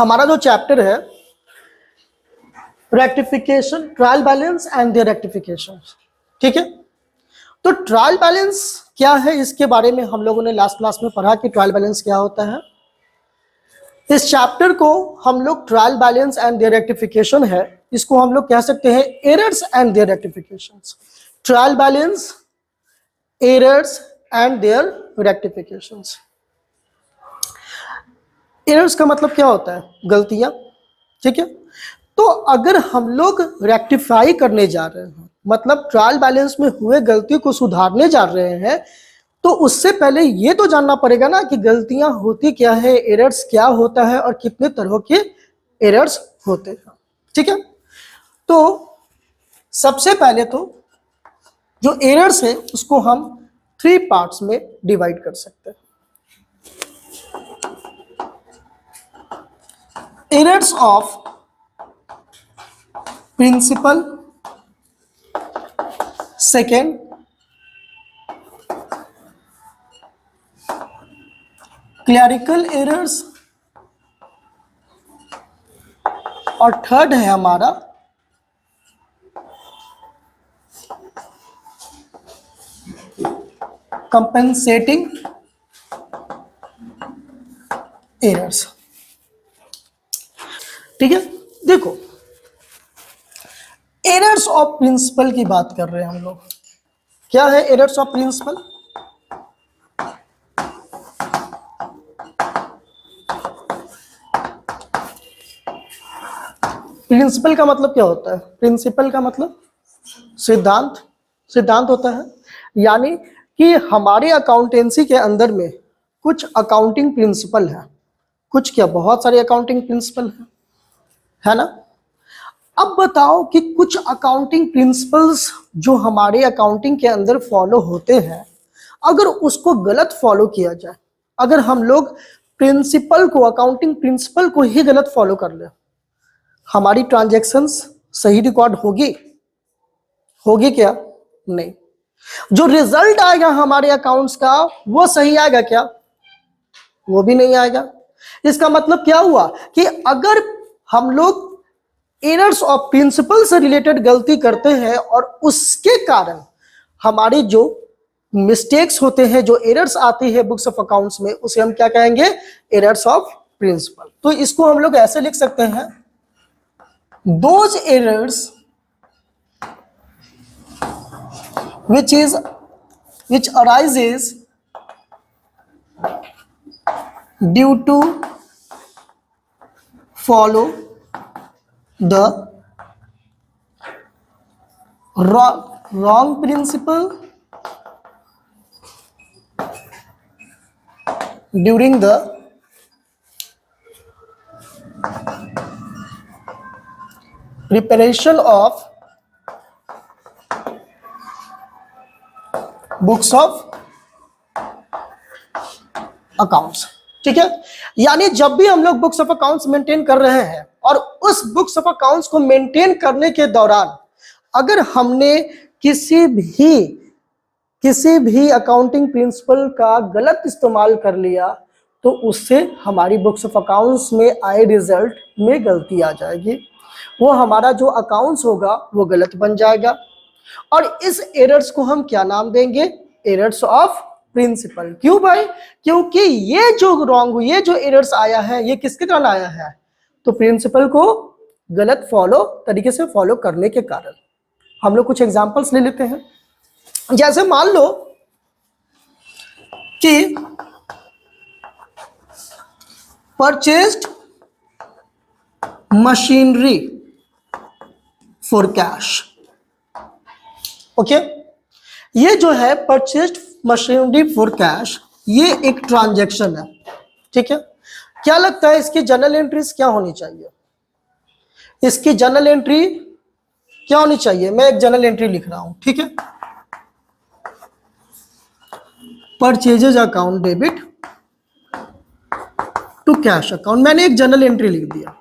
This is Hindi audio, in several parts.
हमारा जो चैप्टर है rectification, trial balance and their rectification, ठीक है। तो ट्रायल बैलेंस क्या है, इसके बारे में हम लोगों ने लास्ट क्लास में पढ़ा कि ट्रायल बैलेंस क्या होता है। इस चैप्टर को हम लोग trial balance and their rectification है, इसको हम लोग कह सकते हैं errors and their rectifications. Trial balance, errors and their rectifications. Errors का मतलब क्या होता है? गलतियां, ठीक है। तो अगर हम लोग रेक्टिफाई करने जा रहे हैं, मतलब ट्रायल बैलेंस में हुए गलती को सुधारने जा रहे हैं, तो उससे पहले ये तो जानना पड़ेगा ना कि गलतियां होती क्या है, एरर्स क्या होता है और कितने तरह के एरर्स होते हैं, ठीक है। तो सबसे पहले तो जो एरर्स है उसको हम 3 पार्ट्स में डिवाइड कर सकते हैं। Errors of principle, second clerical errors, और थर्ड है हमारा कंपेंसेटिंग एरर्स, ठीक है। देखो, एरर्स ऑफ प्रिंसिपल की बात कर रहे हैं हम लोग। क्या है एरर्स ऑफ प्रिंसिपल? प्रिंसिपल का मतलब क्या होता है? प्रिंसिपल का मतलब सिद्धांत, सिद्धांत होता है। यानी कि हमारे अकाउंटेंसी के अंदर में कुछ अकाउंटिंग प्रिंसिपल है, कुछ क्या, बहुत सारे अकाउंटिंग प्रिंसिपल है ना। अब बताओ कि कुछ अकाउंटिंग प्रिंसिपल्स जो हमारे अकाउंटिंग के अंदर फॉलो होते हैं, अगर उसको गलत फॉलो किया जाए, अगर हम लोग प्रिंसिपल को, अकाउंटिंग प्रिंसिपल को ही गलत फॉलो कर ले, हमारी ट्रांजैक्शंस सही रिकॉर्ड होगी? होगी क्या? नहीं। जो रिजल्ट आएगा हमारे अकाउंट्स का वो सही आएगा क्या? वो भी नहीं आएगा। इसका मतलब क्या हुआ कि अगर हम लोग एरर्स ऑफ प्रिंसिपल से रिलेटेड गलती करते हैं और उसके कारण हमारे जो मिस्टेक्स होते हैं, जो एरर्स आती है बुक्स ऑफ अकाउंट्स में, उसे हम क्या कहेंगे? Errors of principle. तो इसको हम लोग ऐसे लिख सकते हैं, those errors which arises due to follow the wrong principle during the preparation of books of accounts, ठीक है। यानी जब भी हम लोग बुक्स ऑफ अकाउंट्स मेंटेन कर रहे हैं और उस बुक्स ऑफ अकाउंट्स को मेंटेन करने के दौरान अगर हमने किसी भी अकाउंटिंग प्रिंसिपल का गलत इस्तेमाल कर लिया, तो उससे हमारी बुक्स ऑफ अकाउंट्स में आए रिजल्ट में गलती आ जाएगी, वो हमारा जो अकाउंट्स होगा वो गलत बन जाएगा। और इस एरर्स को हम क्या नाम देंगे? Errors of principle. क्यों भाई? क्योंकि ये जो रॉन्ग, ये जो एरर्स आया है, ये किसके कारण आया है? तो प्रिंसिपल को गलत तरीके से फॉलो करने के कारण। हम लोग कुछ एग्जांपल्स ले लेते हैं। जैसे मान लो कि purchased machinery for cash, okay. ये जो है परचेज्ड मशीनरी फॉर कैश, ये एक ट्रांजैक्शन है, ठीक है। क्या लगता है इसकी जर्नल एंट्रीज क्या होनी चाहिए? इसकी जर्नल एंट्री क्या होनी चाहिए? मैं एक जर्नल एंट्री लिख रहा हूं, ठीक है। Purchases account debit to cash account, मैंने एक जर्नल एंट्री लिख दिया।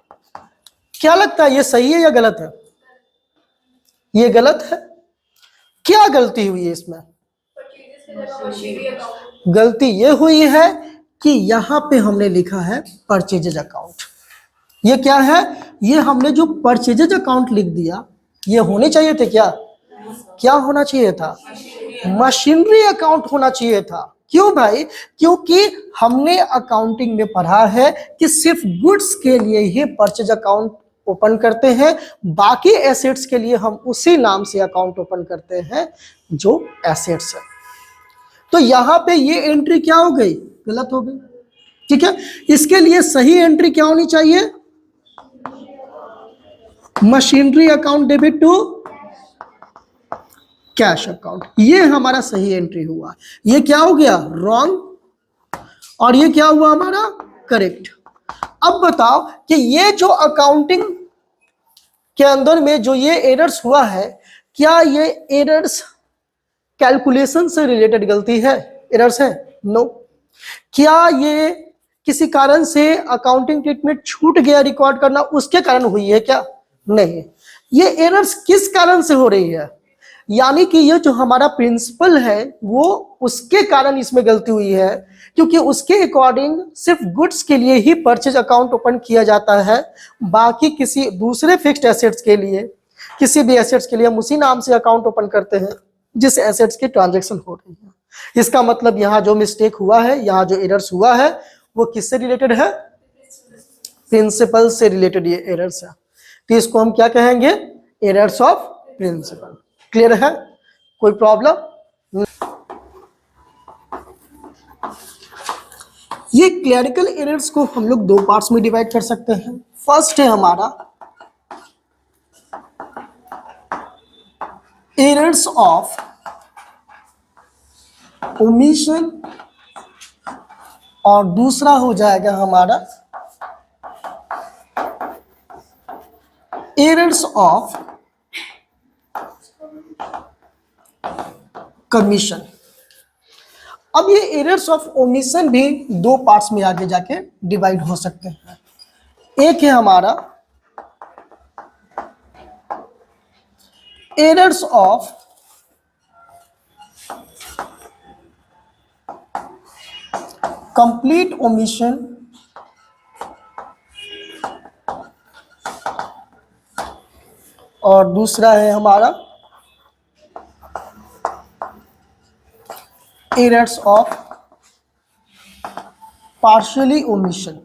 क्या लगता है ये सही है या गलत है? ये गलत है। क्या गलती हुई है इसमें? गलती ये हुई है कि यहां पे हमने लिखा है परचेजेज अकाउंट, ये क्या है, ये हमने जो परचेजेज अकाउंट लिख दिया, ये होने चाहिए थे क्या, क्या होना चाहिए था, मशीनरी अकाउंट होना चाहिए था। क्यों भाई, क्योंकि हमने अकाउंटिंग में पढ़ा है कि सिर्फ गुड्स के लिए ही परचेज अकाउंट ओपन करते हैं, बाकी एसेट्स के लिए हम उसी नाम से अकाउंट ओपन करते हैं जो एसेट्स है। तो यहां पे ये एंट्री क्या हो गई, गलत हो गई। ठीक है, इसके लिए सही एंट्री क्या होनी चाहिए, machinery account debit to cash account, ये हमारा सही एंट्री हुआ। ये क्या हो गया, रॉन्ग, और ये क्या हुआ हमारा करेक्ट। अब बताओ कि ये जो अकाउंटिंग के अंदर में जो ये एरर्स हुआ है, क्या ये एरर्स कैलकुलेशन से रिलेटेड गलती है, एरर्स है, नो। क्या ये किसी कारण से अकाउंटिंग ट्रीटमेंट छूट गया रिकॉर्ड करना, उसके कारण हुई है क्या, नहीं। ये एरर्स किस कारण से हो रही है, यानी कि ये जो हमारा प्रिंसिपल है वो उसके कारण इसमें गलती हुई है, क्योंकि उसके अकॉर्डिंग सिर्फ गुड्स के लिए ही परचेज अकाउंट ओपन किया जाता है, बाकी किसी दूसरे फिक्स्ड एसेट्स के लिए, किसी भी एसेट्स के लिए हम उसी नाम से अकाउंट ओपन करते हैं जिस एसेट्स की ट्रांजैक्शन हो रही है। इसका मतलब यहाँ जो मिस्टेक हुआ है, यहाँ जो एरर्स हुआ है, वो किससे रिलेटेड है, प्रिंसिपल से रिलेटेड ये एरर्स है। तो इसको हम क्या कहेंगे, एरर्स ऑफ प्रिंसिपल। क्लियर है, कोई प्रॉब्लम। ये क्लरिकल एरर्स को हम लोग दो पार्ट्स में डिवाइड कर सकते हैं। फर्स्ट है हमारा एरर्स ऑफ ओमिशन, और दूसरा हो जाएगा हमारा एरर्स ऑफ कमीशन। अब ये एरर्स ऑफ ओमिशन भी दो पार्ट्स में आगे जाके डिवाइड हो सकते हैं। एक है हमारा एरर्स ऑफ कंप्लीट ओमिशन, और दूसरा है हमारा एरर्स ऑफ पार्शियली ओमिशन।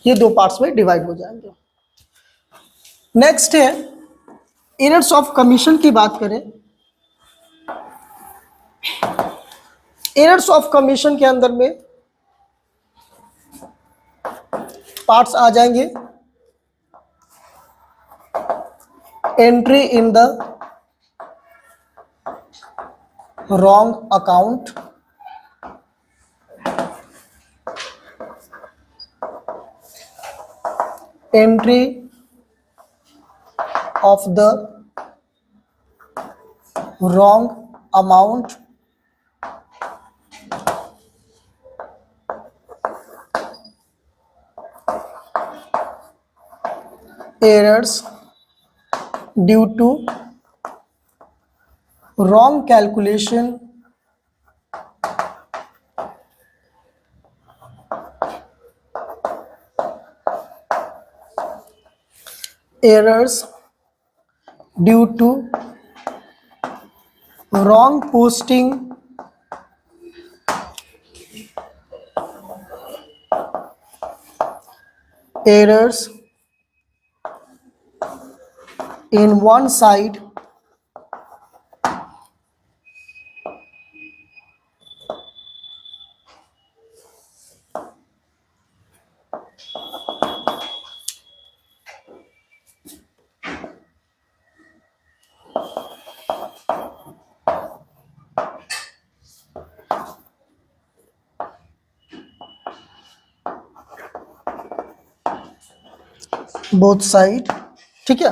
ये दो पार्ट्स में डिवाइड हो जाएंगे। नेक्स्ट है एरर्स ऑफ कमीशन की बात करें। एरर्स ऑफ कमीशन के अंदर में पार्ट्स आ जाएंगे, entry in the wrong account, entry of the wrong amount, errors due to wrong calculation, errors due to wrong posting, errors in one side, both side. ठीक है,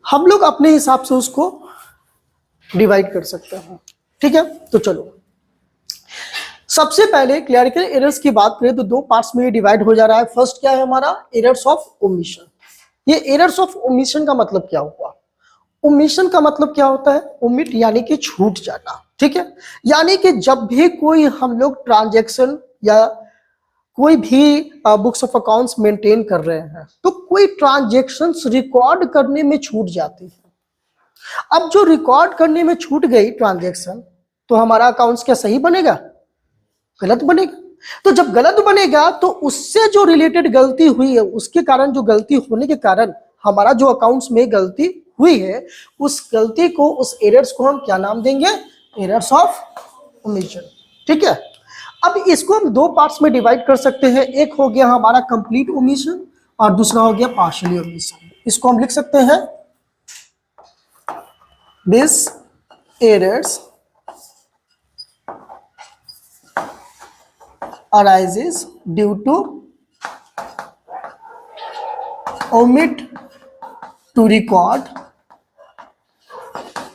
हम लोग अपने हिसाब से उसको डिवाइड कर सकते हैं। ठीक है, तो चलो सबसे पहले क्लरिकल एरर्स की बात करें तो दो पार्ट्स में डिवाइड हो जा रहा है। फर्स्ट क्या है हमारा एरर्स ऑफ ओमिशन। ये एरर्स ऑफ ओमिशन का मतलब क्या हुआ, ओमिशन का मतलब क्या होता है, ओमिट यानी कि छूट जाना। ठीक है, यानी कि जब भी कोई हम लोग ट्रांजैक्शन या कोई भी बुक्स ऑफ अकाउंट्स मेंटेन कर रहे हैं तो कोई ट्रांजैक्शंस रिकॉर्ड करने में छूट जाती है। अब जो रिकॉर्ड करने में छूट गई ट्रांजैक्शन, तो हमारा अकाउंट्स क्या सही बनेगा? गलत बनेगा। तो जब गलत बनेगा तो उससे जो रिलेटेड गलती हुई है, उसके कारण, जो गलती होने के कारण हमारा जो अकाउंट्स में गलती हुई है, उस गलती को, उस एरर्स को हम क्या नाम देंगे? Errors of omission. ठीक है। अब इसको हम दो पार्ट्स में डिवाइड कर सकते हैं। एक हो गया हमारा कंप्लीट ओमिशन और दूसरा हो गया पार्शियली ओमिशन। इसको हम लिख सकते हैं this errors arises due to omit to record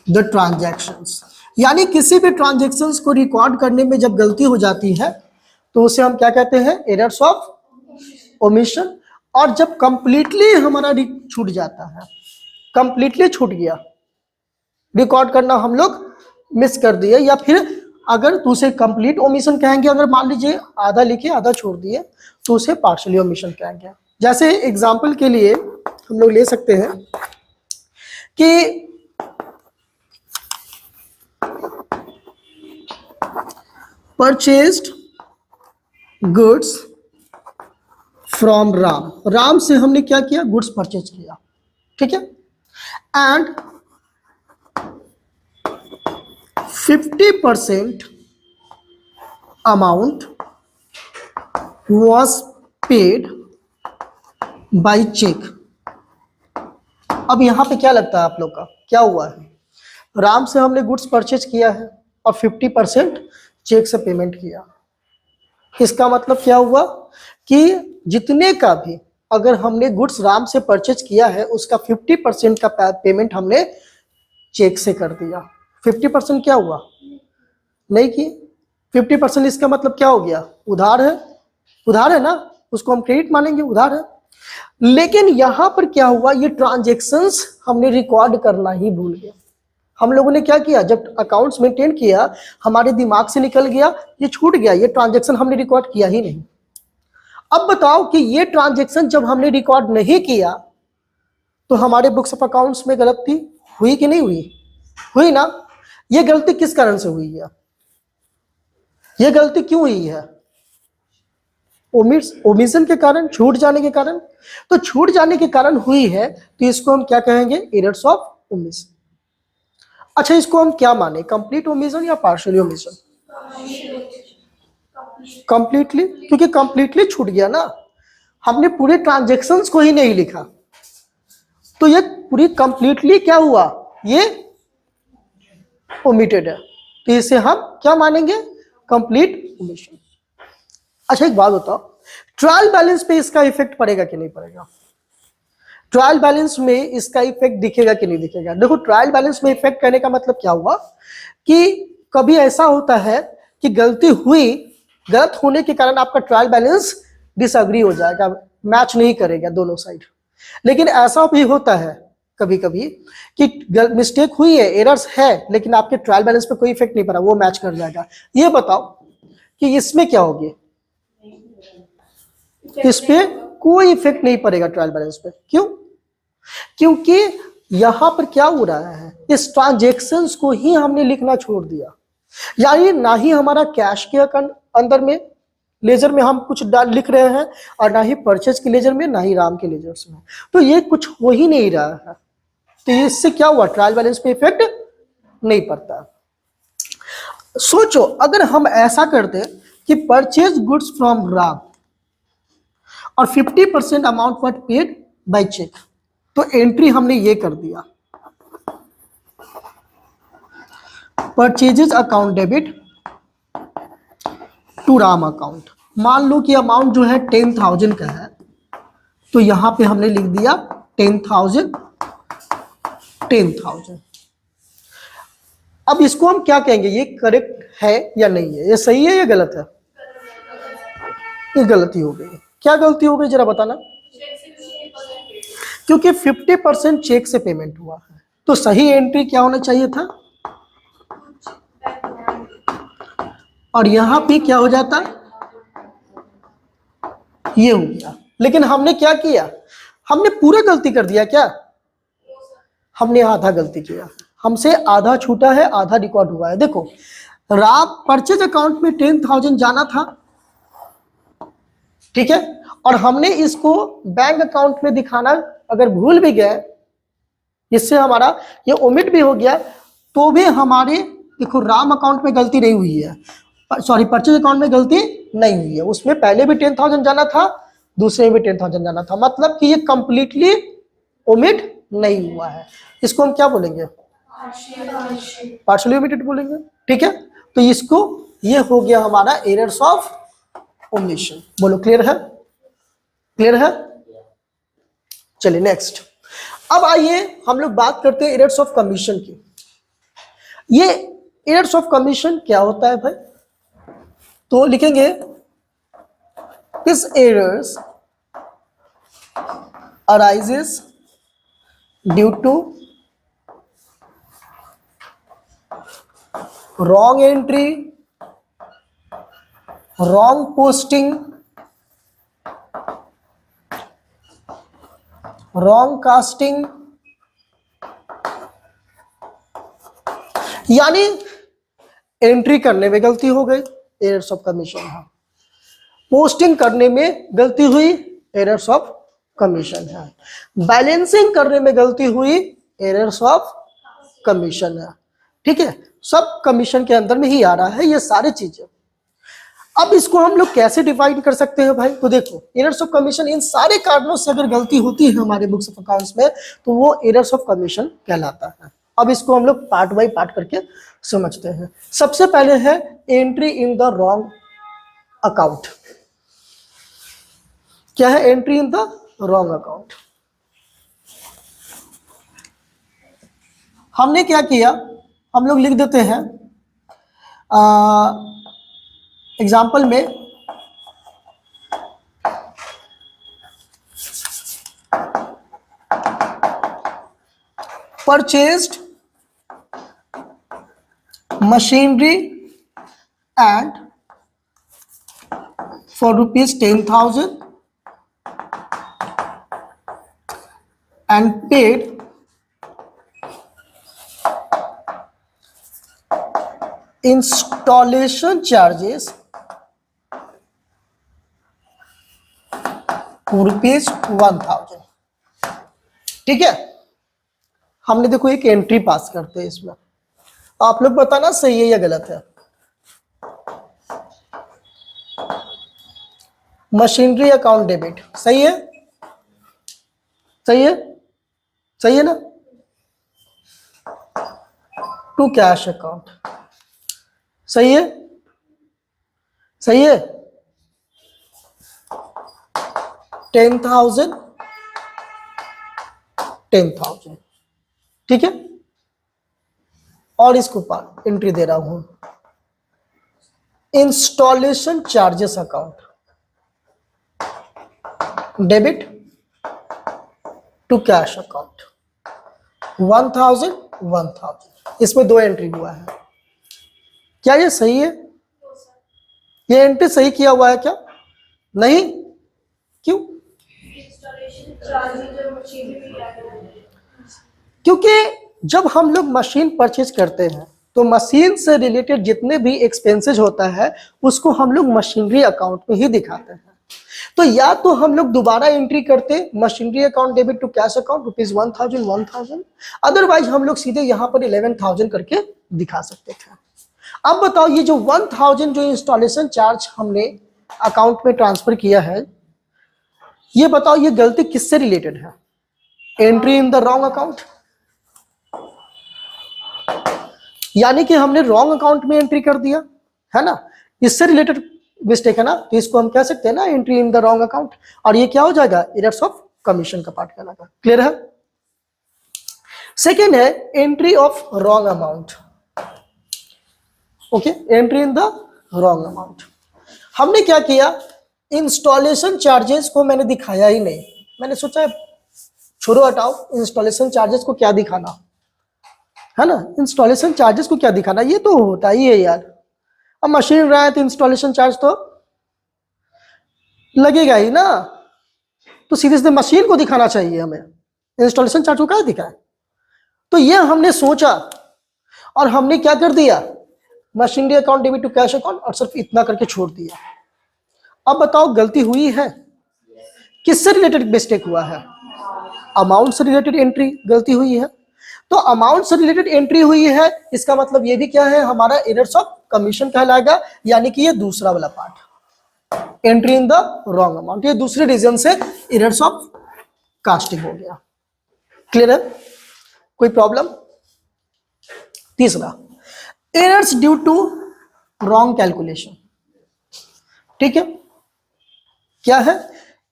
the transactions। यानी किसी भी ट्रांजैक्शंस को रिकॉर्ड करने में जब गलती हो जाती है तो उसे हम क्या कहते हैं? Errors of omission. और जब कंप्लीटली हमारा छूट जाता है, कंप्लीटली छूट गया, रिकॉर्ड करना हम लोग मिस कर दिए, या फिर अगर तो उसे कंप्लीट ओमिशन कहेंगे, अगर मान लीजिए आधा लिखे आधा छोड़ दिए तो उसे पार्शियली ओमिशन कहेंगे। जैसे एग्जांपल के लिए हम लोग ले सकते हैं कि purchased goods from Ram. Ram से हमने क्या किया? गुड्स परचेज किया। ठीक है। And 50% amount was paid by check। अब यहां पे क्या लगता है आप लोग का, क्या हुआ है? राम से हमने गुड्स परचेज किया है और 50% चेक से पेमेंट किया। इसका मतलब क्या हुआ कि जितने का भी अगर हमने गुड्स राम से परचेज किया है, उसका 50% का पेमेंट हमने चेक से कर दिया। 50% क्या हुआ? नहीं किए। 50% इसका मतलब क्या हो गया? उधार है। उधार है ना, उसको हम क्रेडिट मानेंगे, उधार है। लेकिन यहां पर क्या हुआ? ये ट्रांजैक्शंस हमने रिकॉर्ड करना ही भूल गए। हम लोगों ने क्या किया? जब अकाउंट्स मेंटेन किया, हमारे दिमाग से निकल गया, ये छूट गया, ये ट्रांजैक्शन हमने रिकॉर्ड किया ही नहीं। अब बताओ कि ये ट्रांजैक्शन जब हमने रिकॉर्ड नहीं किया तो हमारे बुक्स ऑफ अकाउंट्स में गलती हुई कि नहीं हुई? हुई ना। ये गलती किस कारण से हुई है? ये गलती क्यों हुई है? ओमिशन के कारण, छूट जाने के कारण। तो छूट जाने के कारण हुई है तो इसको हम क्या कहेंगे? Errors of omission. अच्छा, इसको हम क्या माने? कंप्लीट ओमिशन या पार्शियली ओमिशन? कंप्लीटली, क्योंकि कंप्लीटली छूट गया ना, हमने पूरे ट्रांजैक्शंस को ही नहीं लिखा, तो ये पूरी कंप्लीटली क्या हुआ? ये ओमिटेड है, तो इसे हम क्या मानेंगे? Complete omission. अच्छा, एक बात बताओ, ट्रायल बैलेंस पे इसका इफेक्ट पड़ेगा कि नहीं पड़ेगा? ट्रायल बैलेंस में इसका इफेक्ट दिखेगा कि नहीं दिखेगा? देखो, ट्रायल बैलेंस में इफेक्ट करने का मतलब क्या हुआ कि कभी ऐसा होता है कि गलती हुई, गलत होने के कारण आपका ट्रायल बैलेंस डिसएग्री हो जाएगा, मैच नहीं करेगा दोनों साइड। लेकिन ऐसा भी होता है कभी कभी कि मिस्टेक हुई है, एरर्स है, लेकिन आपके ट्रायल बैलेंस पे कोई इफेक्ट नहीं पड़ा, वो मैच कर जाएगा। ये बताओ कि इसमें क्या होगी? इस पे कोई इफेक्ट नहीं पड़ेगा ट्रायल बैलेंस पे। क्यों? क्योंकि यहां पर क्या हो रहा है? इस ट्रांजैक्शंस को ही हमने लिखना छोड़ दिया। यानी ना ही हमारा कैश के अंदर में लेजर में हम कुछ लिख रहे हैं, और ना ही परचेज के लेजर में, ना ही राम के लेजर्स में, तो ये कुछ हो ही नहीं रहा है। तो इससे क्या हुआ? ट्रायल बैलेंस पे इफेक्ट नहीं पड़ता। सोचो, अगर हम ऐसा करते कि परचेज गुड्स फ्रॉम राम और 50% amount what paid by cheque, तो एंट्री हमने ये कर दिया, purchases account debit to Ram account. मान लो कि अमाउंट जो है 10,000 का है, तो यहां पे हमने लिख दिया 10,000 10,000। अब इसको हम क्या कहेंगे? ये करेक्ट है या नहीं है? ये सही है या गलत है? ये गलती हो गई। क्या गलती हो गई जरा बताना? क्योंकि 50% चेक से पेमेंट हुआ है, तो सही एंट्री क्या होना चाहिए था? और यहां पे क्या हो जाता? ये हो गया। लेकिन हमने क्या किया, हमने पूरा गलती कर दिया क्या, हमने आधा गलती किया, हमसे आधा छूटा है, आधा रिकॉर्ड हुआ है। देखो राम परचेज अकाउंट में 10,000 जाना था, ठीक है, और हमने इसको बैंक अकाउंट में दिखाना अगर भूल भी गए, इससे हमारा ये ओमिट भी हो गया, तो भी हमारे देखो राम अकाउंट में गलती नहीं हुई है, सॉरी परचेज अकाउंट में गलती नहीं हुई है, उसमें पहले भी 10,000 जाना था, दूसरे में भी 10,000 जाना था, मतलब कि ये कंप्लीटली ओमिट नहीं हुआ है। इसको हम क्या बोलेंगे, पार्शियली ओमिटेड बोलेंगे, ठीक है। तो इसको ये हो गया हमारा एरर्स ऑफ ओमिशन। बोलो क्लियर है, क्लियर है। चलिए नेक्स्ट, अब आइए हम लोग बात करते हैं एरर्स ऑफ कमीशन की। ये एरर्स ऑफ कमीशन क्या होता है भाई, तो लिखेंगे this errors arises due to wrong entry, wrong posting, wrong casting, यानी एंट्री करने में गलती हो गई, एरर्स ऑफ कमीशन है, पोस्टिंग करने में गलती हुई, एरर्स ऑफ कमीशन है, बैलेंसिंग करने में गलती हुई, एरर्स ऑफ कमीशन है, ठीक है, सब कमीशन के अंदर में ही आ रहा है ये सारी चीजें। अब इसको हम लोग कैसे डिफाइन कर सकते हैं भाई, तो देखो एरर्स ऑफ कमीशन, इन सारे कारणों से अगर गलती होती है हमारे बुक्स ऑफ अकाउंट्स में तो वो एरर्स ऑफ कमीशन कहलाता है। अब इसको हम लोग पार्ट बाय पार्ट करके समझते हैं। सबसे पहले है entry in the wrong account. क्या है entry in the wrong account, हमने क्या किया, हम लोग लिख देते हैं एग्जाम्पल में purchased machinery and for ₹10,000 and paid installation charges ₹1,000, ठीक है। हमने देखो एक एंट्री पास करते हैं इसमें, आप लोग बताना सही है या गलत है। मशीनरी अकाउंट डेबिट सही है, सही है, सही है ना। टू कैश अकाउंट सही है, सही है। 10,000 10,000, ठीक है। और इसको एंट्री दे रहा हूं installation charges account debit to cash account 1,000 1,000, इसमें 2 एंट्री हुआ है। क्या ये सही है, ये एंट्री सही किया हुआ है क्या, नहीं, क्यों, क्योंकि जब हम लोग मशीन परचेज करते हैं तो मशीन से रिलेटेड जितने भी एक्सपेंसेस होता है उसको हम लोग मशीनरी अकाउंट में ही दिखाते हैं। तो या तो हम लोग दोबारा एंट्री करते machinery account debit to cash account ₹1,000 1,000, otherwise हम लोग सीधे यहाँ पर 11,000 करके दिखा सकते थे। अब बताओ ये जो 1,000 जो इंस्टॉलेशन चार्ज हमने अकाउंट में ट्रांसफर किया है, ये बताओ ये गलती किससे रिलेटेड है, entry in the wrong account, यानी कि हमने रॉन्ग अकाउंट में एंट्री कर दिया है ना, इससे रिलेटेड मिस्टेक है ना, तो इसको हम कह सकते हैं ना entry in the wrong account, और ये क्या हो जाएगा एरर्स ऑफ कमीशन का पार्ट कहलाएगा। क्लियर है। सेकेंड है entry of wrong amount, okay, entry in the wrong amount. हमने क्या किया, इंस्टॉलेशन चार्जेस को मैंने दिखाया ही नहीं, मैंने सोचा छोड़ो हटाओ, इंस्टॉलेशन चार्जेस को क्या दिखाना है ना, इंस्टॉलेशन चार्जेस को क्या दिखाना, ये तो होता ही है यार, अब मशीन रहा है तो इंस्टॉलेशन चार्ज तो लगेगा ही ना, तो सीधे सीधे मशीन को दिखाना चाहिए हमें, इंस्टॉलेशन चार्ज को क्या दिखाए। तो ये हमने सोचा और हमने क्या कर दिया, machinery account debit to cash account, और सिर्फ इतना करके छोड़ दिया। अब बताओ गलती हुई है, किससे रिलेटेड मिस्टेक हुआ है, अमाउंट से रिलेटेड एंट्री गलती हुई है। तो अमाउंट से रिलेटेड एंट्री हुई है, इसका मतलब ये भी क्या है, हमारा एरर्स ऑफ कमीशन कहलाएगा, यानी कि ये दूसरा वाला part, entry in the wrong amount, ये दूसरे रीजन से एरर्स ऑफ कास्टिंग हो गया। क्लियर है, कोई प्रॉब्लम। तीसरा, errors due to wrong calculation. ठीक है, क्या है,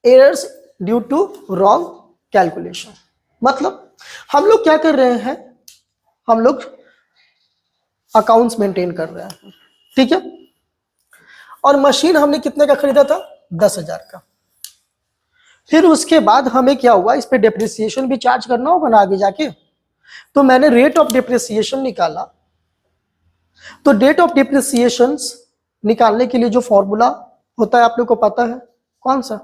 errors due to wrong calculation, मतलब हम लोग क्या कर रहे हैं, हम लोग अकाउंट्स मेंटेन कर रहे हैं, ठीक है, और मशीन हमने कितने का खरीदा था, 10,000 का। फिर उसके बाद हमें क्या हुआ, इस पे डेप्रिसिएशन भी चार्ज करना होगा ना आगे जाके, तो मैंने रेट ऑफ डेप्रिसिएशन निकाला। तो रेट ऑफ डेप्रिसिएशन निकालने के लिए जो फॉर्मूला होता है आप लोग को पता है, कौन सा,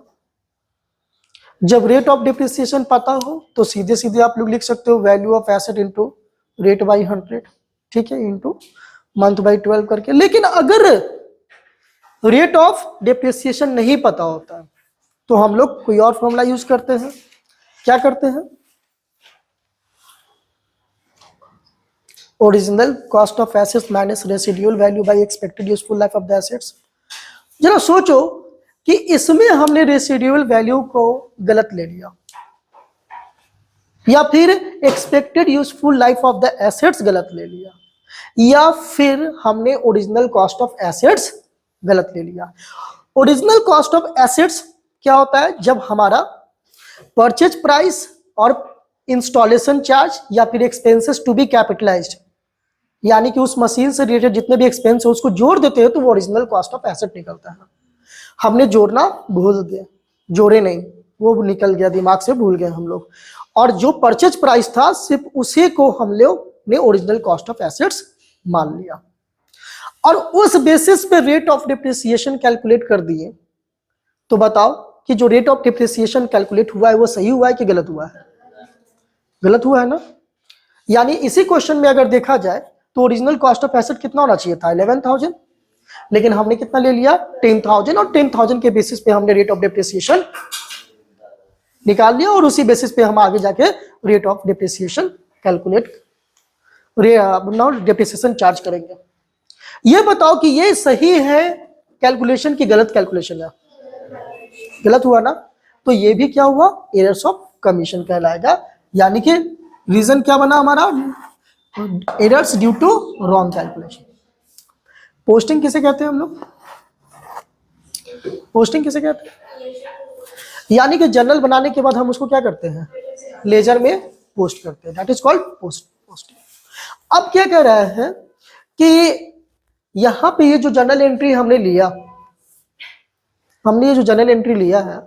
जब रेट ऑफ डेप्रिसिएशन पता हो तो सीधे सीधे आप लोग लिख सकते हो value of asset into rate by 100, ठीक है, इनटू मंथ बाई 12 करके। लेकिन अगर रेट ऑफ डेप्रिसिएशन नहीं पता होता तो हम लोग कोई और फॉर्मूला यूज करते हैं, क्या करते हैं, original cost of assets minus residual value by expected useful life of the assets. जरा सोचो कि इसमें हमने रेसिडुअल वैल्यू को गलत ले लिया, या फिर expected useful life of the assets गलत ले लिया, या फिर हमने ओरिजिनल कॉस्ट ऑफ एसेट्स गलत ले लिया। ओरिजिनल कॉस्ट ऑफ एसेट्स क्या होता है, जब हमारा परचेज प्राइस और इंस्टॉलेशन चार्ज या फिर एक्सपेंसेस टू बी कैपिटलाइज्ड, यानी कि उस मशीन से रिलेटेड जितने भी एक्सपेंस है उसको जोड़ देते हैं तो वो ओरिजिनल कॉस्ट ऑफ एसेट निकलता है। हमने जोड़ना भूल गए, जोड़े नहीं, वो निकल गया दिमाग से, भूल गए हम लोग, और जो परचेज प्राइस था सिर्फ उसी को हम लोग ने ओरिजिनल कॉस्ट ऑफ एसेट्स मान लिया, और उस बेसिस पे रेट ऑफ डिप्रिसिएशन कैलकुलेट कर दिए। तो बताओ कि जो रेट ऑफ डिप्रिसिएशन कैलकुलेट हुआ है वो सही हुआ है कि गलत हुआ है, गलत हुआ है ना। यानी इसी क्वेश्चन में अगर देखा जाए तो ओरिजिनल कॉस्ट ऑफ एसेट कितना होना चाहिए था, 11,000, लेकिन हमने कितना ले लिया, 10,000, और 10,000 के बेसिस पे हमने रेट ऑफ डेप्रिसिएशन निकाल लिया, और उसी बेसिस पे हम आगे जाके rate of depreciation calculate, depreciation charge करेंगे। ये बताओ कि ये सही है कैलकुलेशन की गलत कैलकुलेशन है, गलत हुआ ना, तो ये भी क्या हुआ, एरर्स ऑफ कमीशन कहलाएगा, यानी कि रीजन क्या बना हमारा, errors due to wrong calculation. Posting किसे कहते हैं हम लोग, पोस्टिंग किसे कहते हैं, यानी कि जर्नल बनाने के बाद हम उसको क्या करते हैं, लेजर में पोस्ट करते हैं, दैट इज कॉल्ड पोस्टिंग। अब क्या कह रहा है कि यहां पे ये जो जर्नल एंट्री हमने लिया, हमने ये जो जर्नल एंट्री लिया है,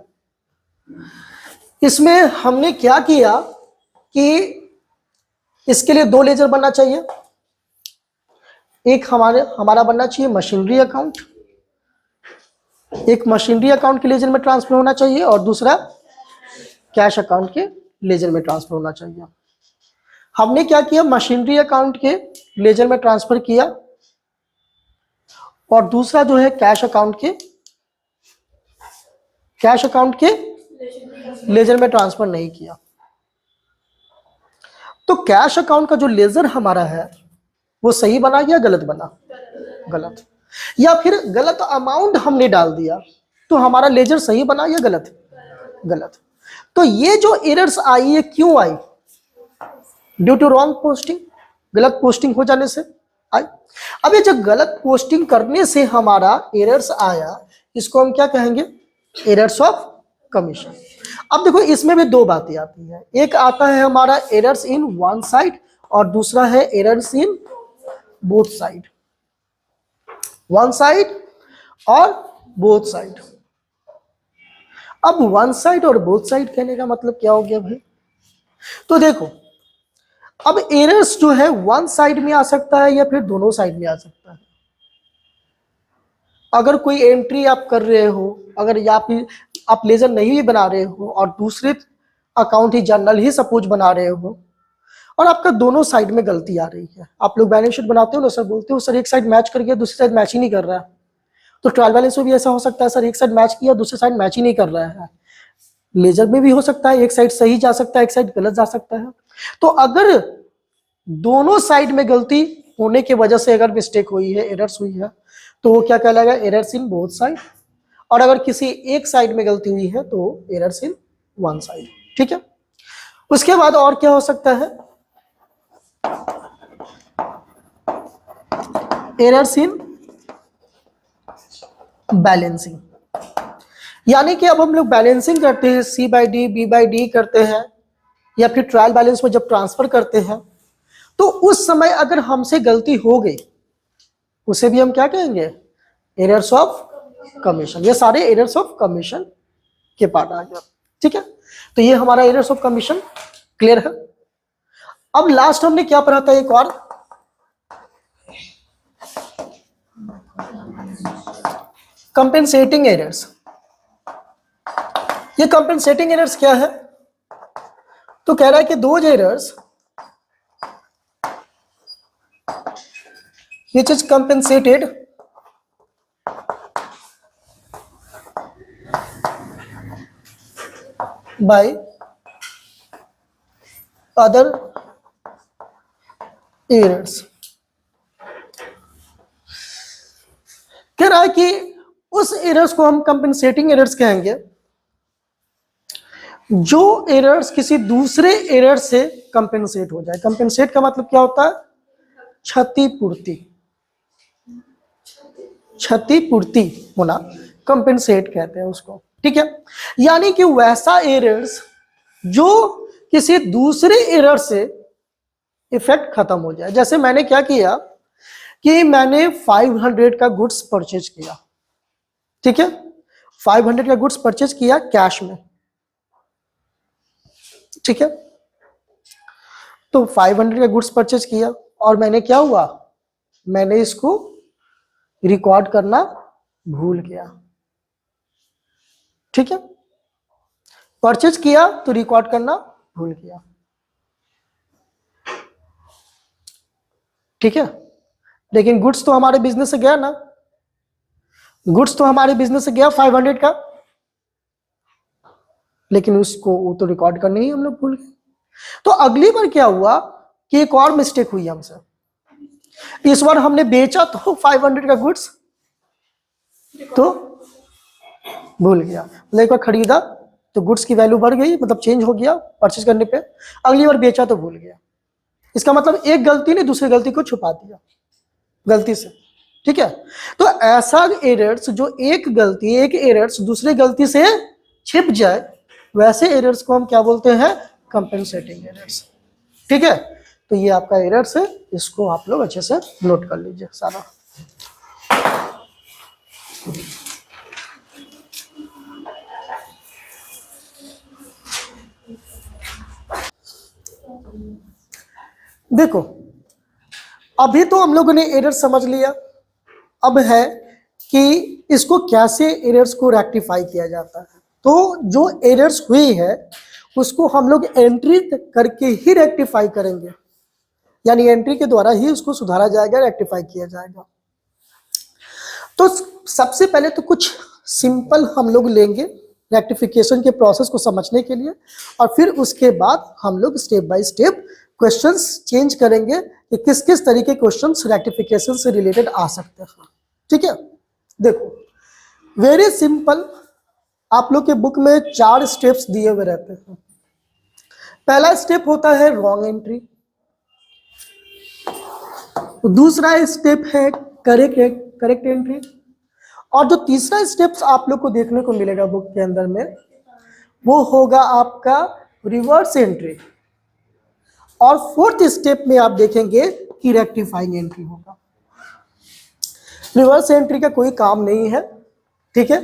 इसमें हमने क्या किया कि इसके लिए दो लेजर बनना चाहिए, एक हमारा बनना चाहिए मशीनरी अकाउंट, एक मशीनरी अकाउंट के लेजर में ट्रांसफर होना चाहिए, और दूसरा कैश अकाउंट के लेजर में ट्रांसफर होना चाहिए। हमने क्या किया, मशीनरी अकाउंट के लेजर में ट्रांसफर किया, और दूसरा जो है कैश अकाउंट के लेजर में ट्रांसफर नहीं किया। तो कैश अकाउंट का जो लेजर हमारा है वो सही बना या गलत बना, गलत, या फिर गलत अमाउंट हमने डाल दिया तो हमारा लेजर सही बना या गलत, गलत। तो ये जो एरर्स आई है क्यों आई, ड्यू टू रॉन्ग पोस्टिंग, गलत पोस्टिंग हो जाने से आई। अब ये जो गलत पोस्टिंग करने से हमारा एरर्स आया, इसको हम क्या कहेंगे, एरर्स ऑफ कमीशन। अब देखो इसमें भी दो बातें आती हैं, एक आता है हमारा एरर्स इन वन साइड, और दूसरा है errors in both side, one side और बोथ साइड। अब वन साइड और बोथ साइड कहने का मतलब क्या हो गया भाई, तो देखो अब एरर्स जो है वन साइड में आ सकता है या फिर दोनों साइड में आ सकता है, अगर कोई एंट्री आप कर रहे हो, अगर आप लेजर नहीं भी बना रहे हो और दूसरे अकाउंट ही जर्नल ही सपोज बना रहे हो और आपका दोनों साइड में गलती आ रही है, आप लोग बैलेंस शीट बनाते हो ना सर, बोलते हो सर एक साइड मैच कर गया दूसरी साइड मैच ही नहीं कर रहा है, तो ट्रायल बैलेंस में भी ऐसा हो सकता है सर, एक साइड मैच किया दूसरी साइड मैच ही नहीं कर रहा है। लेजर में भी हो सकता है एक साइड सही जा सकता है एक साइड गलत जा सकता है। तो अगर दोनों साइड में गलती होने की वजह से अगर मिस्टेक हुई है, एरर्स हुई है, तो वो क्या कहलाएगा, एरर्स इन बोथ साइड। और अगर किसी एक साइड में गलती हुई है तो एरर्स इन वन साइड। ठीक है, उसके बाद और क्या हो सकता है, एरर्स इन बैलेंसिंग। यानी कि अब हम लोग बैलेंसिंग करते हैं, C by D, B by D करते हैं, या फिर ट्रायल बैलेंस में जब ट्रांसफर करते हैं, तो उस समय अगर हमसे गलती हो गई उसे भी हम क्या कहेंगे, एरर्स ऑफ कमीशन। ये सारे एरर्स ऑफ कमीशन के पार्ट आ गया। ठीक है, तो ये हमारा एरर्स ऑफ कमीशन क्लियर है। अब लास्ट हमने क्या पढ़ा था, एक और कंपेंसेटिंग एरर्स। ये कंपेंसेटिंग एरर्स क्या है, तो कह रहा है कि those errors which is compensated by other errors। कह रहा है कि उस एरर्स को हम कंपेंसेटिंग एरर्स कहेंगे जो एरर्स किसी दूसरे एरर से कंपेंसेट हो जाए। कंपेंसेट का मतलब क्या होता है, क्षतिपूर्ति, क्षतिपूर्ति होना कंपेंसेट कहते हैं उसको। ठीक है, यानी कि वैसा एरर्स जो किसी दूसरे एरर से इफेक्ट खत्म हो जाए। जैसे मैंने क्या किया कि मैंने 500 का गुड्स परचेज किया, ठीक है, 500 का गुड्स परचेज किया कैश में, ठीक है, तो 500 का गुड्स परचेज किया और मैंने क्या हुआ, मैंने इसको रिकॉर्ड करना भूल गया। ठीक है, परचेज किया तो रिकॉर्ड करना भूल गया। ठीक है, लेकिन गुड्स तो हमारे बिजनेस से गया ना, गुड्स तो हमारे बिजनेस से गया 500 का, लेकिन उसको वो तो रिकॉर्ड करने ही हम लोग भूल गए। तो अगली बार क्या हुआ कि एक और मिस्टेक हुई हमसे, इस बार हमने बेचा तो 500 का गुड्स तो भूल गया, मतलब एक बार खरीदा तो गुड्स की वैल्यू बढ़ गई, मतलब चेंज हो गया परचेज करने पे, अगली बार बेचा तो भूल गया। इसका मतलब एक गलती ने दूसरी गलती को छुपा दिया गलती से। ठीक है, तो ऐसा एरर्स जो एक गलती, एक एरर्स दूसरी गलती से छिप जाए, वैसे एरर्स को हम क्या बोलते हैं, कंपेंसेटिंग एरर्स। ठीक है, तो ये आपका एरर्स है, इसको आप लोग अच्छे से नोट कर लीजिए सारा। देखो अभी तो हम लोगों ने एरर समझ लिया, अब है कि इसको कैसे एरर्स को रेक्टिफाई किया जाता है। तो जो एरर्स हुई है उसको हम लोग एंट्री करके ही रेक्टिफाई करेंगे, यानी एंट्री के द्वारा ही उसको सुधारा जाएगा, रेक्टिफाई किया जाएगा। तो सबसे पहले तो कुछ सिंपल हम लोग लेंगे रेक्टिफिकेशन के प्रोसेस को समझने के लिए, और फिर उसके बाद हम लोग step by step questions change करेंगे कि किस किस तरीके के क्वेश्चंस रेक्टिफिकेशन से रिलेटेड आ सकते हैं। ठीक है, देखो वेरी सिंपल, आप लोग के बुक में 4 स्टेप्स दिए हुए रहते हैं। पहला स्टेप होता है रॉन्ग एंट्री, दूसरा स्टेप है करेक्ट एंट्री, और जो तीसरा स्टेप्स आप लोग को देखने को मिलेगा बुक के अंदर में वो होगा आपका रिवर्स एंट्री, और फोर्थ स्टेप में आप देखेंगे कि रेक्टिफाइंग एंट्री होगा। रिवर्स एंट्री का कोई काम नहीं है, ठीक है,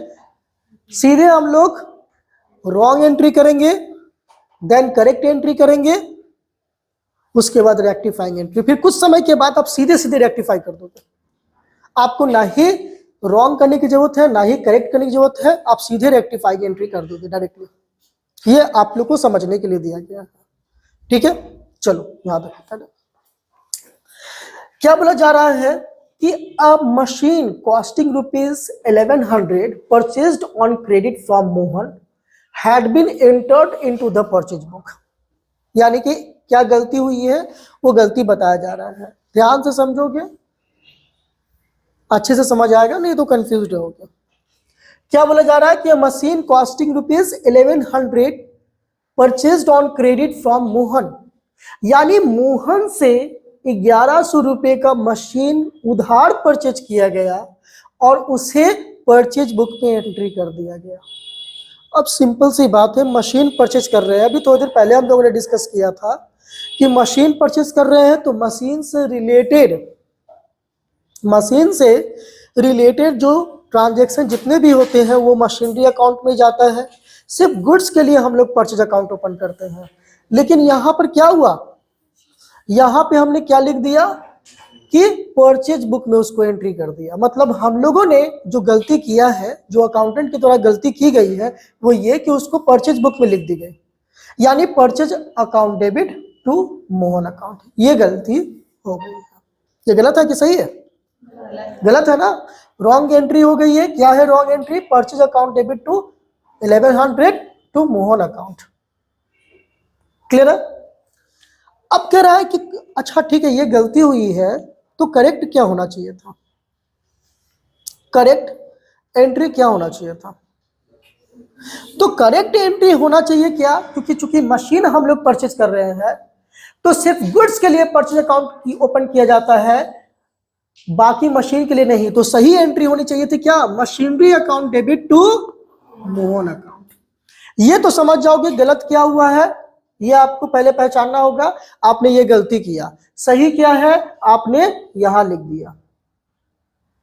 सीधे हम लोग रॉन्ग एंट्री करेंगे, देन करेक्ट एंट्री करेंगे, उसके बाद रेक्टिफाइंग एंट्री, फिर कुछ समय के बाद आप सीधे सीधे रेक्टिफाई कर दोगे। आपको ना ही रॉन्ग करने की जरूरत है, ना ही करेक्ट करने की जरूरत है, आप सीधे रेक्टिफाई की एंट्री कर दोगे डायरेक्टली। ये आप लोग को समझने के लिए दिया गया है, ठीक है। चलो याद रखते हैं। क्या बोला जा रहा है कि a machine costing rupees 1100 purchased on credit from Mohan had been entered into the purchase book. यानी कि क्या गलती हुई है वो गलती बताया जा रहा है। ध्यान से समझोगे अच्छे से समझ आएगा, नहीं तो कंफ्यूज रहोगे। क्या बोला जा रहा है कि machine costing rupees 1100 purchased on credit from Mohan, यानी मोहन से 1100 रुपए का मशीन उधार परचेज किया गया और उसे परचेज बुक में एंट्री कर दिया गया। अब सिंपल सी बात है, मशीन परचेज कर रहे हैं, अभी थोड़ी देर पहले हम लोगों ने डिस्कस किया था कि मशीन परचेज कर रहे हैं तो मशीन से रिलेटेड जो ट्रांजैक्शन जितने भी होते हैं वो मशीनरी अकाउंट में जाता है। सिर्फ गुड्स के लिए हम लोग परचेज अकाउंट ओपन करते हैं। लेकिन यहां पर क्या हुआ, यहां पे हमने क्या लिख दिया कि परचेज बुक में उसको एंट्री कर दिया। मतलब हम लोगों ने जो गलती किया है, जो अकाउंटेंट की द्वारा गलती की गई है, वो ये कि उसको परचेज बुक में लिख दी गई, यानी purchase account debit to Mohan account. ये गलती हो गई है। ये गलत है कि सही है? गलत है ना, रॉन्ग एंट्री हो गई है। क्या है wrong entry? Purchase account debit to 1100 to Mohan account. Clear है? अब कह रहा है कि अच्छा ठीक है, ये गलती हुई है तो करेक्ट क्या होना चाहिए था? करेक्ट एंट्री क्या होना चाहिए था? तो करेक्ट एंट्री होना चाहिए क्या, क्योंकि चूंकि मशीन हम लोग परचेज कर रहे हैं तो सिर्फ गुड्स के लिए परचेज अकाउंट ओपन किया जाता है, बाकी मशीन के लिए नहीं। तो सही एंट्री होनी चाहिए थी क्या? Machinery account debit to Mohan account. ये तो समझ जाओगे गलत क्या हुआ है, ये आपको पहले पहचानना होगा। आपने ये गलती किया, सही क्या है आपने यहां लिख दिया,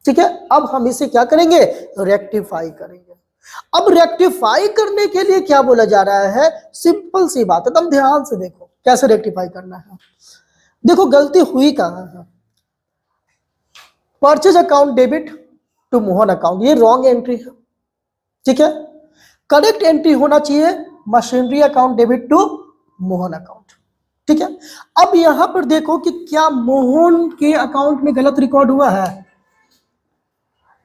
ठीक है। अब हम इसे क्या करेंगे? रेक्टिफाई करेंगे। अब रेक्टिफाई करने के लिए क्या बोला जा रहा है? सिंपल सी बात है, एकदम ध्यान से देखो कैसे रेक्टिफाई करना है। देखो गलती हुई कहां है, purchase account debit to Mohan account, ये रॉन्ग एंट्री है, ठीक है। करेक्ट एंट्री होना चाहिए machinery account debit to Mohan account, ठीक है। अब यहां पर देखो कि क्या मोहन के अकाउंट में गलत रिकॉर्ड हुआ है।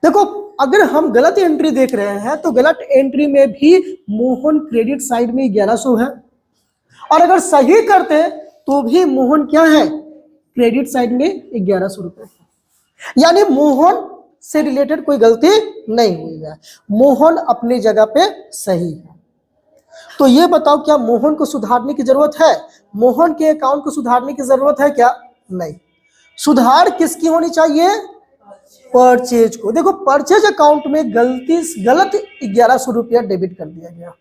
देखो अगर हम गलत एंट्री देख रहे हैं तो गलत एंट्री में भी मोहन क्रेडिट साइड में 1100 है, और अगर सही करते तो भी मोहन क्या है? क्रेडिट साइड में 1100 रुपए, यानी मोहन से रिलेटेड कोई गलती नहीं हुई है, मोहन अपनी जगह पे सही है। तो ये बताओ क्या मोहन को सुधारने की जरूरत है? मोहन के अकाउंट को सुधारने की जरूरत है क्या? नहीं। सुधार किसकी होनी चाहिए? परचेज को। देखो परचेज अकाउंट में गलत 1100 रुपया डेबिट कर दिया गया।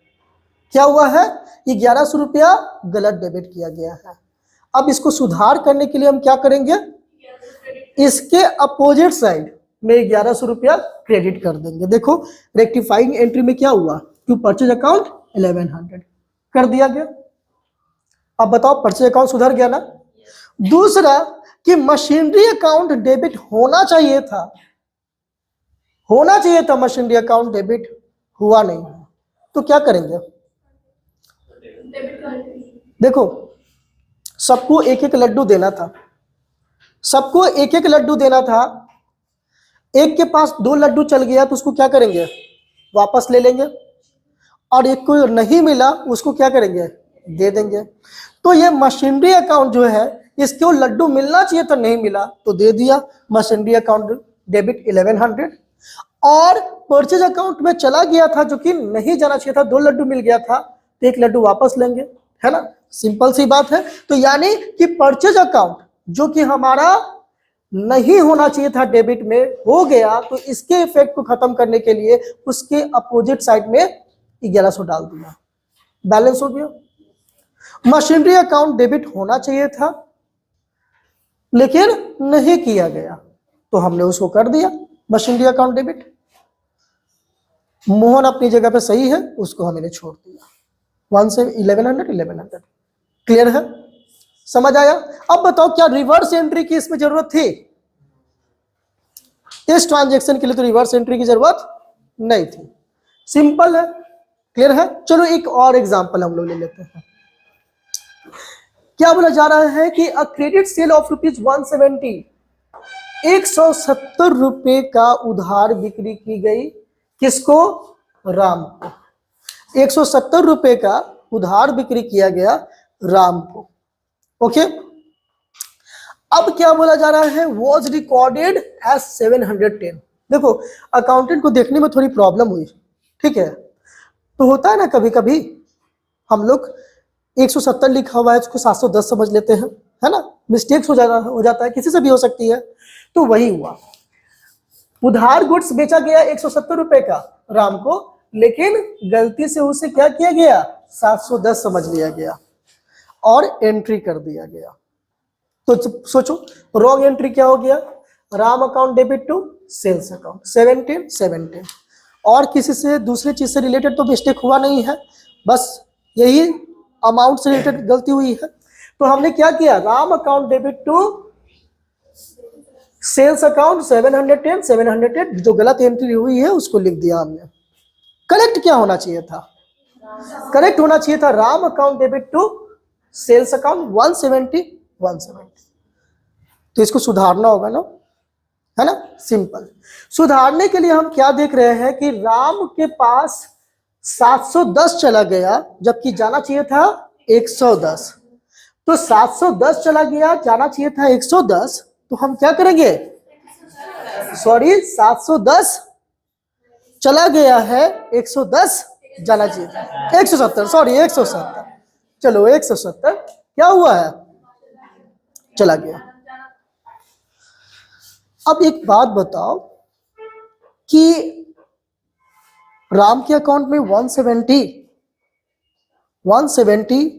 क्या हुआ है? 1100 रुपया गलत डेबिट किया गया है। अब इसको सुधार करने के लिए हम क्या करेंगे? इसके अपोजिट साइड में 1100 रुपया क्रेडिट कर देंगे। देखो रेक्टिफाइंग एंट्री में क्या हुआ, टू परचेज अकाउंट 1100 कर दिया गया। अब बताओ परचेज अकाउंट सुधर गया ना। दूसरा कि मशीनरी अकाउंट डेबिट होना चाहिए था, मशीनरी अकाउंट डेबिट हुआ नहीं, तो क्या करेंगे? देखो सबको एक एक लड्डू देना था, सबको एक एक लड्डू देना था। एक के पास 2 लड्डू चल गया तो उसको क्या करेंगे? वापस ले लेंगे, और एक को नहीं मिला उसको क्या करेंगे? दे देंगे। तो ये मशीनरी अकाउंट जो है इसको लड्डू मिलना चाहिए तो नहीं मिला तो दे दिया, मशीनरी अकाउंट डेबिट 1100। और परचेज अकाउंट में चला गया था जो कि नहीं जाना चाहिए था, 2 लड्डू मिल गया था तो 1 लड्डू वापस लेंगे, है ना। सिंपल सी बात है। तो यानी कि परचेज अकाउंट जो कि हमारा नहीं होना चाहिए था डेबिट में हो गया, तो इसके इफेक्ट को खत्म करने के लिए उसके अपोजिट साइड में 1100 डाल दिया, बैलेंस हो गया। मशीनरी अकाउंट डेबिट होना चाहिए था लेकिन नहीं किया गया, तो हमने उसको कर दिया मशीनरी अकाउंट डेबिट। मोहन अपनी जगह पे सही है, उसको हमने छोड़ दिया। 1 से 1100 क्लियर है, समझ आया। अब बताओ क्या रिवर्स एंट्री की इसमें जरूरत थी? इस ट्रांजैक्शन के लिए तो रिवर्स एंट्री की जरूरत नहीं थी। सिंपल है, क्लियर है। चलो एक और एग्जांपल हम लोग ले लेते हैं। क्या बोला जा रहा है कि अ क्रेडिट सेल ऑफ ₹170, 170 रुपए का उधार बिक्री की गई। किसको? राम को। 170 रुपए का उधार बिक्री किया गया राम को। ओके, अब क्या बोला जा रहा है? Was recorded as 710। देखो अकाउंटेंट को देखने में थोड़ी प्रॉब्लम हुई, ठीक है, तो होता है ना कभी कभी हम लोग 170 लिखा हुआ है उसको 710 समझ लेते हैं, है ना, मिस्टेक्स हो जाता है, किसी से भी हो सकती है। तो वही हुआ, उधार गुड्स बेचा गया 170 रुपए का राम को, लेकिन गलती से उसे क्या किया गया? 710 समझ लिया गया और एंट्री कर दिया गया। तो सोचो रॉन्ग एंट्री क्या हो गया? Ram account debit to sales account 17 और किसी से दूसरे चीज से रिलेटेड तो मिस्टेक हुआ नहीं है, बस यही अमाउंट से रिलेटेड गलती हुई है। तो हमने क्या किया? Ram account debit to sales account 710 जो गलत एंट्री हुई है उसको लिख दिया हमने। करेक्ट क्या होना चाहिए था? करेक्ट होना चाहिए था Ram account debit to sales account 170। तो इसको सुधारना होगा ना, है ना, सिंपल। सुधारने के लिए हम क्या देख रहे हैं कि राम के पास 710 चला गया जबकि जाना चाहिए था 110। तो 710 चला गया, जाना चाहिए था 110, तो हम क्या करेंगे? सॉरी 710 चला गया है, 110 जाना चाहिए था 170, सॉरी 170। चलो 170 क्या हुआ है? चला गया। अब एक बात बताओ कि राम के अकाउंट में 170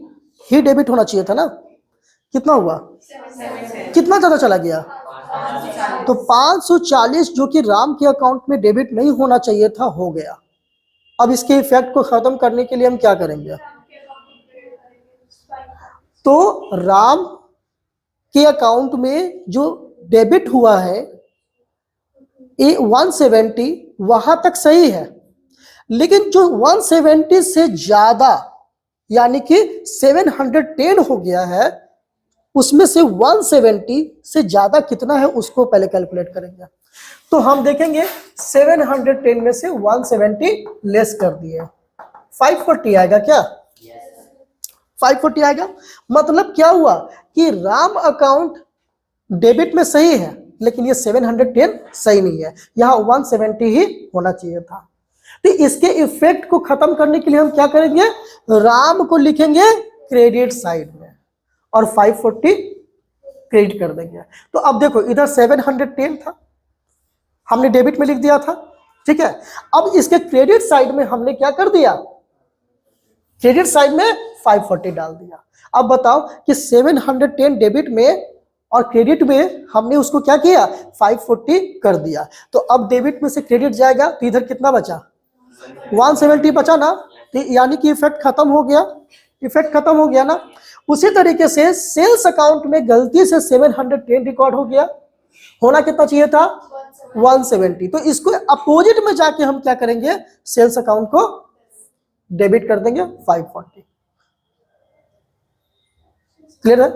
ही डेबिट होना चाहिए था ना, कितना हुआ? कितना ज्यादा चला गया? तो 540 जो कि राम के अकाउंट में डेबिट नहीं होना चाहिए था हो गया। अब इसके इफेक्ट को खत्म करने के लिए हम क्या करेंगे? तो राम के अकाउंट में जो डेबिट हुआ है 170 वहां तक सही है, लेकिन जो 170 से ज्यादा यानी कि 710 हो गया है, उसमें से 170 से ज्यादा कितना है उसको पहले कैलकुलेट करेंगे। तो हम देखेंगे 710 में से 170 लेस कर दिए, 540 आएगा क्या? 540 आएगा। मतलब क्या हुआ कि राम अकाउंट डेबिट में सही है, लेकिन ये 710 सही नहीं है, यहां 170 ही होना चाहिए था। तो इसके इफेक्ट को खत्म करने के लिए हम क्या करेंगे? राम को लिखेंगे क्रेडिट साइड में और 540 क्रेडिट कर देंगे। तो अब देखो इधर 710 था, हमने डेबिट में लिख दिया था, ठीक है। अब इसके क्रेडिट साइड में हमने क्या कर दिया? क्रेडिट साइड में 540 डाल दिया। अब बताओ कि 710 डेबिट में और क्रेडिट में हमने उसको क्या किया? 540 कर दिया। तो अब डेबिट में से क्रेडिट जाएगा तो इधर कितना बचा? 170 बचा ना, तो यानी कि इफेक्ट खत्म हो गया, इफेक्ट खत्म हो गया ना। उसी तरीके से सेल्स अकाउंट में गलती से 710 रिकॉर्ड हो गया, होना कितना चाहिए था? 170। तो इसको अपोजिट में जाके हम क्या करेंगे? सेल्स अकाउंट को डेबिट कर देंगे 540। क्लियर है?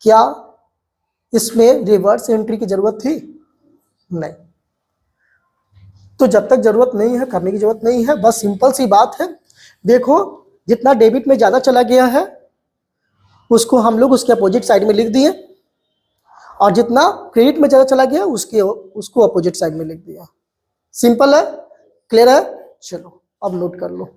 क्या इसमें रिवर्स एंट्री की जरूरत थी? नहीं। तो जब तक जरूरत नहीं है करने की जरूरत नहीं है, बस सिंपल सी बात है। देखो जितना डेबिट में ज्यादा चला गया है उसको हम लोग उसके अपोजिट साइड में लिख दिए, और जितना क्रेडिट में ज्यादा चला गया उसको अपोजिट साइड में लिख दिया। सिंपल है, क्लियर है? चलो अब नोट कर लो।